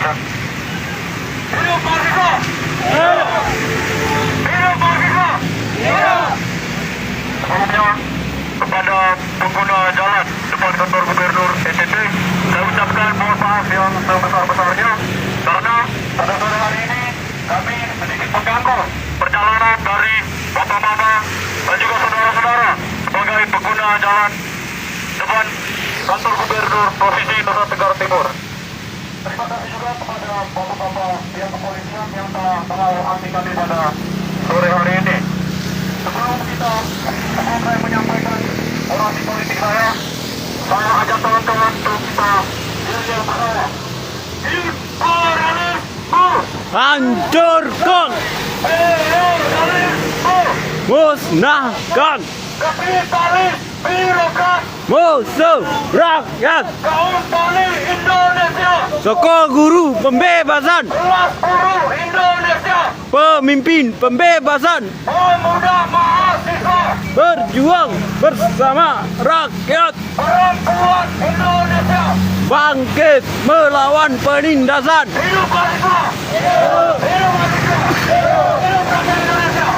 Hidup mahasiswa! Hidup mahasiswa! Sebelumnya, kepada pengguna jalan depan kantor Gubernur NTT, saya ucapkan mohon maaf yang sebesar-besarnya karena pada sore hari ini kami sedikit mengganggu perjalanan dari Bapak Mama dan juga saudara-saudara sebagai pengguna jalan depan kantor Gubernur Provinsi Nusa Tenggara Timur. Terima kasih juga kepada bapak-bapak pihak kepolisian yang telah mengawal hati kami pada sore hari ini. Sebelum saya menyampaikan orasi politik saya ajak teman-teman untuk kita yang bersama. Hancurkan, musnahkan Kapitalis birokrat musuh rakyat. kaum tani Indonesia, Sekolah guru pembebasan, kelas buruh Indonesia, pemimpin pembebasan, pemuda mahasiswa, berjuang bersama rakyat, perempuan Indonesia. bangkit melawan penindasan. Hidup mahasiswa! Hidup mahasiswa! Hidup rakyat Indonesia!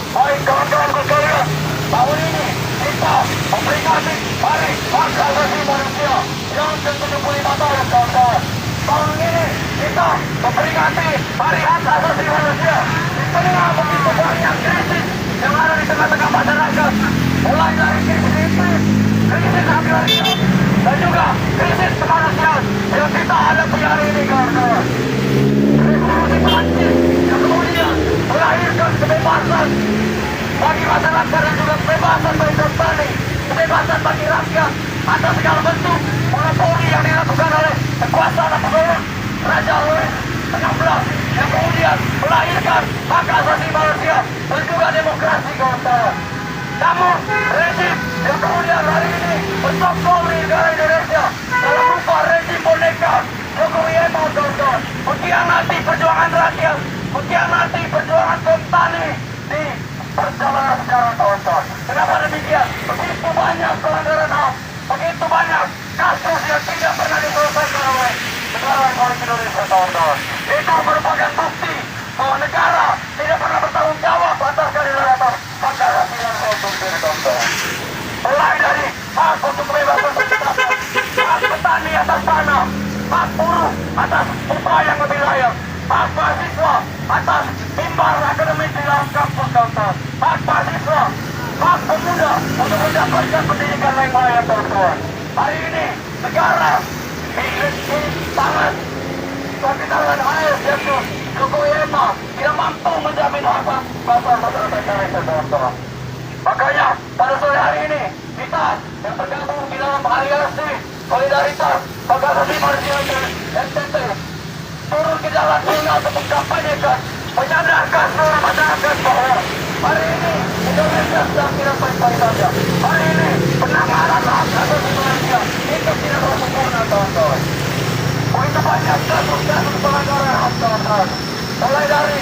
Baik kawan-kawan sekalian, tahun ini kita memperingati Hari Hak Asasi Manusia yang ke-75 tahun, kawan-kawan. Tahun ini kita memperingati Hari Hak Asasi Manusia di tengah begitu banyak krisis yang ada di tengah-tengah masyarakat, mulai dari krisis iklim, krisis agraria, dan juga krisis kemanusiaan yang kita hadapi hari ini, kawan-kawan. Revolusi Prancis yang kemudian melahirkan kebebasan bagi masyarakat dan juga kebebasan bagi petani, kebebasan bagi rakyat atas segala bentuk monopoli yang dilakukan oleh kekuasaan apapun Raja Louis XVI yang kemudian melahirkan hak asasi manusia dan juga demokrasi, kawan-kawan. Namun rezim yang kemudian hari ini bertokol di negara Indonesia dalam rupa rezim boneka Jokowi Emo, kawan-kawan, mengkhianati perjuangan rakyat, mengkhianati perjuangan kaum tani di perjalanan sejarah, kawan-kawan. Kenapa demikian? Begitu banyak pelanggaran HAM, begitu banyak kasus yang tidak pernah diselesaikan oleh negara Republik Indonesia, kawan-kawan. Itu merupakan bukti bahwa negara tidak pernah bertanggung jawab atas keadilan hak asasi manusia, kawan-kawan. Mulai dari hak untuk kebebasan berpendapat, hak petani atas tanah, hak buruh atas upah yang lebih layak, hak mahasiswa atas timbal akademis di dalam kampus, kawan-kawan, hak mahasiswa, hak pemuda untuk mendapatkan pendidikan yang layak, kawan-kawan. Hari ini negara di tangan kapitalan AS yaitu Jokowi Ema tidak mampu menjamin hak pasar masyarakat Indonesia, kawan-kawan. Makanya pada sore hari ini kita yang tergabung di dalam aliansi solidaritas hak asasi manusia NTT turun ke jalan guna untuk mengkampanyekan, menyadarkan seluruh masyarakat bahwa hari ini Indonesia sedang tidak baik-baik saja. Hari ini penanganan hak asasi manusia itu tidak sempurna, kawan-kawan. Begitu banyak kasus-kasus pelanggaran HAM, kawan-kawan. Mulai dari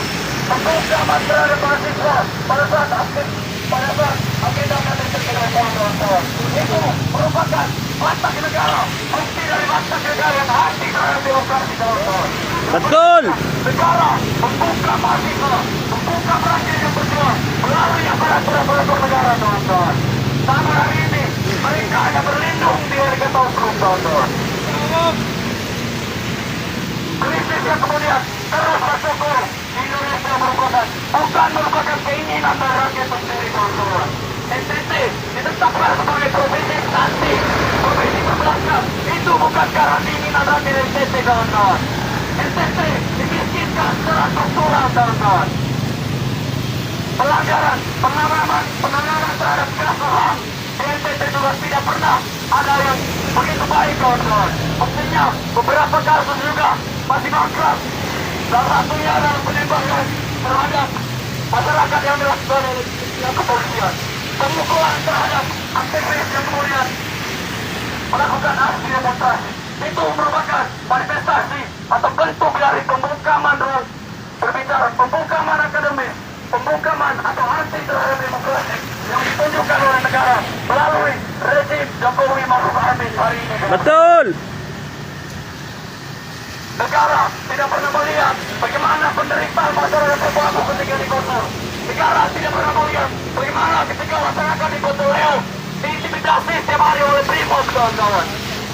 pembukaan terhadap mahasiswa pada saat agenda KTT, kawan-kawan. Itu merupakan watak negara, bukti dari watak negara yang hati terhadap demokrasi, kawan-kawan. Betul. Negara membuka mahasiswa, membuka prajurit yang berjuang melalui aparat-aparat negara, kawan-kawan. Sampai hari ini mereka hanya berlindung di harga tausium, kawan-kawan. Krisis yang kemudian terus bersyukur di Indonesia bukan merupakan keinginan dari rakyat sendiri, kawan-kawan. NTT ditetapkan sebagai provinsi nanti, provinsi terbelakang. Itu bukan karena keinginan rakyat NTT, kawan-kawan. NTT dimiskinkan secara struktural, kawan-kawan. Pelanggaran, penanganan terhadap kasus HAM di NTT juga tidak pernah ada yang begitu baik, kawan-kawan. Buktinya beberapa kasus juga masih mangkrak. Salah satunya adalah penembakan terhadap masyarakat yang dilakukan oleh pihak kepolisian, pemukulan terhadap aktivis yang kemudian melakukan aksi demonstrasi. Itu merupakan manifestasi atau bentuk dari pembungkaman, berbicara pembungkaman akademis, pembungkaman atau anti terhadap demokrasi yang ditunjukkan oleh negara melalui rezim Jokowi Maruf Amin hari ini. Betul. Negara tidak pernah melihat bagaimana penderitaan masyarakat Papua ketika dikotor. Negara tidak pernah melihat bagaimana ketika masyarakat di Kota Leo diintimidasi setiap hari oleh Brimob, kawan-kawan.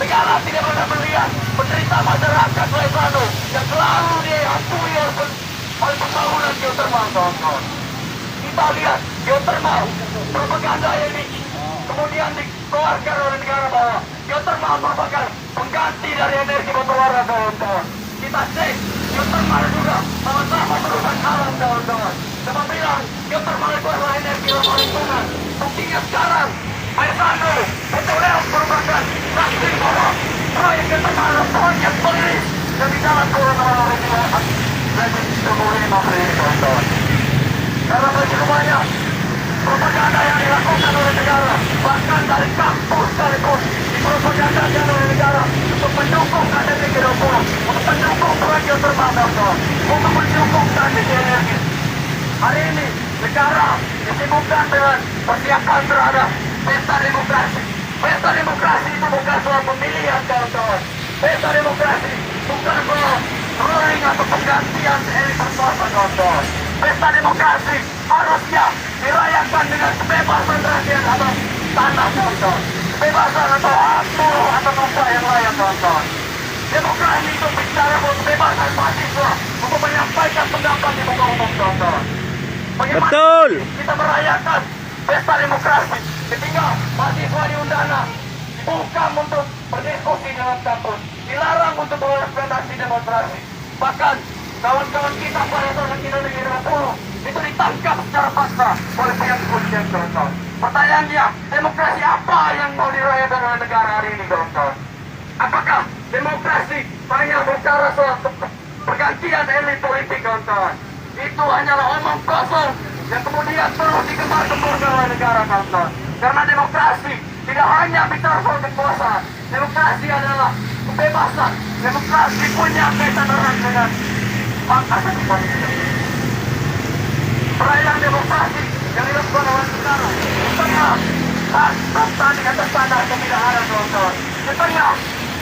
Negara tidak pernah melihat penderitaan masyarakat Lesano yang selalu dihantui oleh pembangunan geotermal, kawan-kawan. Kita lihat geotermal, propaganda ini kemudian dikeluarkan oleh negara bahwa geotermal merupakan pengganti dari energi batubara, kawan-kawan. Kita cek geotermal juga sama-sama merusak alam, kawan-kawan. Sebab bilang geotermal itu adalah energi ramah lingkungan. Buktinya sekarang Lesano Petroleum merupakan saksi bahwa proyek geotermal adalah proyek politis yang dijalankan oleh lingkungan. Jadi kemudian ini, kawan-kawan. Karena begitu banyak propaganda yang dilakukan oleh negara, bahkan dari kampus sekalipun dipropagandakan oleh negara untuk mendukung KTP G20, untuk mendukung proyek geotermal, untuk mendukung transisi energi. Hari ini negara disibukkan dengan persiapan terhadap pesta demokrasi. Pesta demokrasi itu bukan soal pemilihan, kawan-kawan. Pesta demokrasi bukan soal ruling atau penggantian elit berkuasa, kawan-kawan. Pesta demokrasi harusnya dirayakan dengan kebebasan rakyat atas tanah, kawan-kawan. Kebebasan atau atau apa yang layak, kawan-kawan. Demokrasi itu bicara bahwa kebebasan mahasiswa untuk menyampaikan pendapat di muka umum, kawan-kawan. Bagaimana Betul. kita merayakan pesta demokrasi ketika mahasiswa di Undana dibuka untuk berdiskusi dalam kampus, dilarang untuk berorganisasi demonstrasi. Bahkan kawan-kawan kita pada tahun 2020 itu ditangkap secara paksa oleh pihak kepolisian, kawan-kawan. Pertanyaannya, demokrasi apa yang mau dirayakan oleh negara hari ini, kawan-kawan? Apakah demokrasi hanya bicara soal pergantian elit politik, kawan-kawan? Itu hanyalah omong kosong yang kemudian terus digembar-gemborkan oleh negara, kawan-kawan. Karena demokrasi tidak hanya bicara soal kekuasaan. Demokrasi adalah kebebasan. Demokrasi punya kaitan erat dengan hak asasi manusia. Perayaan demokrasi yang dilakukan oleh negara di tengah bangsa di atas tanah yang tidak ada, kawan-kawan. Di tengah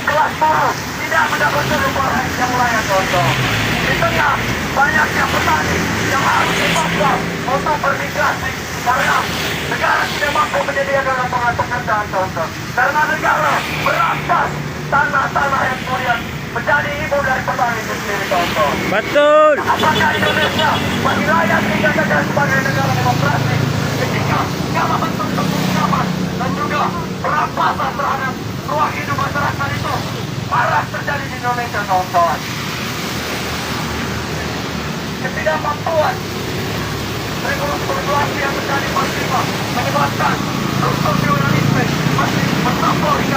kelas buruh tidak mendapatkan upah yang layak, kawan-kawan. Di tengah banyaknya petani yang harus dipaksa untuk bermigrasi karena negara tidak mampu menyediakan lapangan pekerjaan, kawan-kawan. Karena negara merampas tanah-tanah yang kemudian menjadi ibu dari petani itu sendiri, kawan-kawan. Betul. Apakah Indonesia masih layak dikatakan sebagai negara demokrasi ketika segala bentuk pengungkapan dan juga perampasan terhadap ruang hidup masyarakat itu marak terjadi di Indonesia, kawan-kawan? Ketidakmampuan revolusi perjuangan yang terjadi pasifah menyebabkan struktur feudalisme masih bertambah hingga